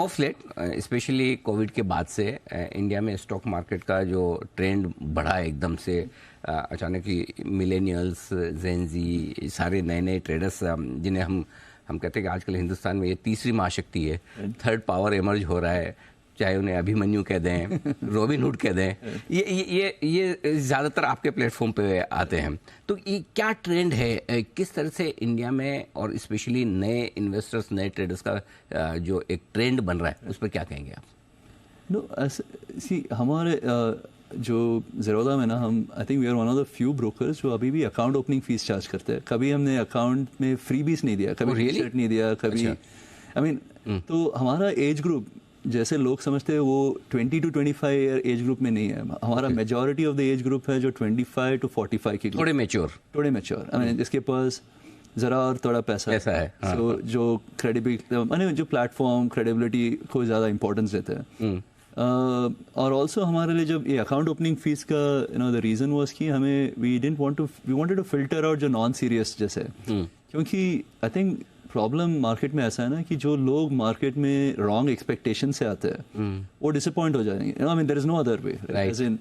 Of late specially Covid के बाद से इंडिया में स्टॉक मार्केट का जो ट्रेंड बढ़ा है एकदम से, अचानक ही मिलेनियल्स, जेनजी, सारे नए नए ट्रेडर्स जिन्हें हम कहते हैं कि आजकल हिंदुस्तान में ये तीसरी महाशक्ति है, थर्ड पावर इमर्ज हो रहा है, चाहे उन्हें अभिमन्यु कह दें, रॉबिन हुड कह दें, ये ज़्यादातर आपके प्लेटफॉर्म पे आते हैं। तो ये क्या ट्रेंड है, किस तरह से इंडिया में और स्पेशली नए इन्वेस्टर्स, नए ट्रेडर्स का जो एक ट्रेंड बन रहा है, उस पर क्या कहेंगे आप? नो सी हमारे जो ज़ेरोधा में ना, हम I think we are one of the few brokers जो अभी भी अकाउंट ओपनिंग फीस चार्ज करते हैं। कभी हमने अकाउंट में फ्री बीस नहीं दिया, कभी टी शर्ट नहीं दिया, कभी आई मीन तो हमारा एज ग्रुप जैसे लोग समझते हैं वो 20 to 25 ईयर एज ग्रुप में नहीं है। हमारा majority of the age group है जो 25 to 45 की, थोड़े मैच्योर आई मीन जिसके पास ज़रा और थोड़ा पैसा है। सो जो क्रेडिबिलिटी माने जो प्लेटफॉर्म क्रेडिबिलिटी को ज़्यादा इंपॉर्टेंस देते हैं। और ऑल्सो हमारे लिए जब ये अकाउंट ओपनिंग फीस का द रीज़न वाज कि हमें we wanted to filter out जो नॉन सीरियस जैसे, क्योंकि आई थिंक प्रॉब्लम मार्केट में ऐसा है ना कि जो लोग मार्केट में रॉन्ग एक्सपेक्टेशन से आते हैं वो डिसअपॉइंट हो जाएंगे। I mean there is no other way, as in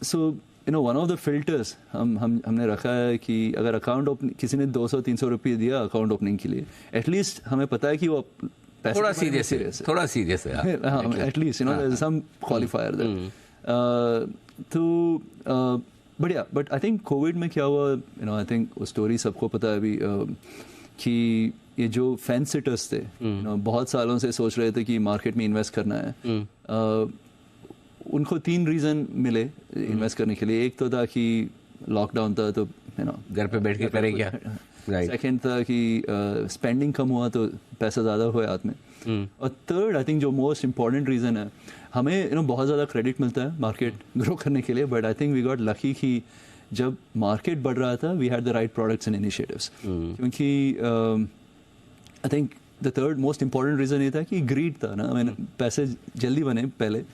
so one of the filters हमने रखा है कि अगर अकाउंट ओपन किसी ने 200-300 रुपये दिया अकाउंट ओपनिंग के लिए, एटलीस्ट हमें पता है कि वो थोड़ा सीरियस है at least there is some qualifier there. तो बढ़िया। बट आई थिंक कोविड में क्या हुआ, आई थिंक वो स्टोरी सबको पता है अभी, कि ये जो फेंस सिटर्स थे बहुत सालों से सोच रहे थे कि मार्केट में इन्वेस्ट करना है, उनको 3 रीज़न मिले इन्वेस्ट करने के लिए। एक तो था कि लॉकडाउन था तो घर पे बैठ के करें क्या, सेकेंड था कि स्पेंडिंग कम हुआ तो पैसा ज़्यादा हुआ हाथ में, और थर्ड आई थिंक जो मोस्ट इम्पॉर्टेंट रीज़न है, हमें बहुत ज़्यादा क्रेडिट मिलता है मार्केट ग्रो करने के लिए, but I think we got lucky कि जब मार्केट बढ़ रहा था we had the right products and initiatives. क्योंकि I think the third most important reason ये था कि ग्रीड था ना, मैंने पैसे जल्दी बने पहले,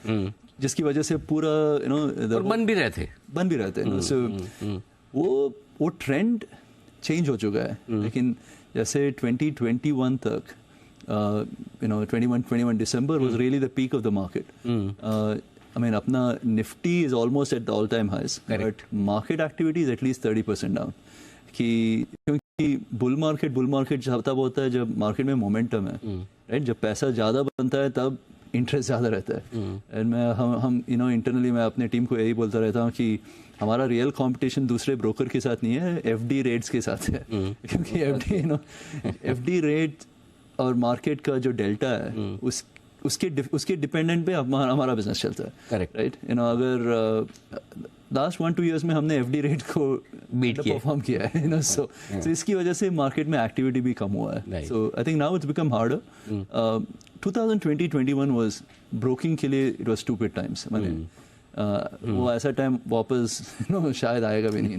जिसकी वजह से पूरा बन भी रहे थे सो वो ट्रेंड चेंज हो चुका है। लेकिन जैसे 2021 तक 21 December was really the peak of the market. I mean अपना Nifty is almost at the all time highs, but market activity is at least 30% down. क्योंकि बुल मार्केट तब होता है जब मार्केट में मोमेंटम है, राइट? जब पैसा ज़्यादा बनता है तब इंटरेस्ट ज़्यादा रहता है। एंड हम इंटरनली मैं अपने टीम को यही बोलता रहता हूँ कि हमारा रियल कंपटीशन दूसरे ब्रोकर के साथ नहीं है, एफडी रेट्स के साथ है। क्योंकि एफडी रेट और मार्केट का जो डेल्टा है उसके डिपेंडेंट पे हमारा बिजनेस चलता है, करेक्ट, राइट? अगर लास्ट 1-2 ईयर्स में हमने एफडी रेट को परफॉर्म किया है, सो इसकी वजह से मार्केट में एक्टिविटी भी कम हुआ है। So I think now it's become harder. 2020-21 was broking के लिए इट वाज स्टूपिड टाइम्स। मैंने वो ऐसा टाइम वापस शायद आएगा भी नहीं।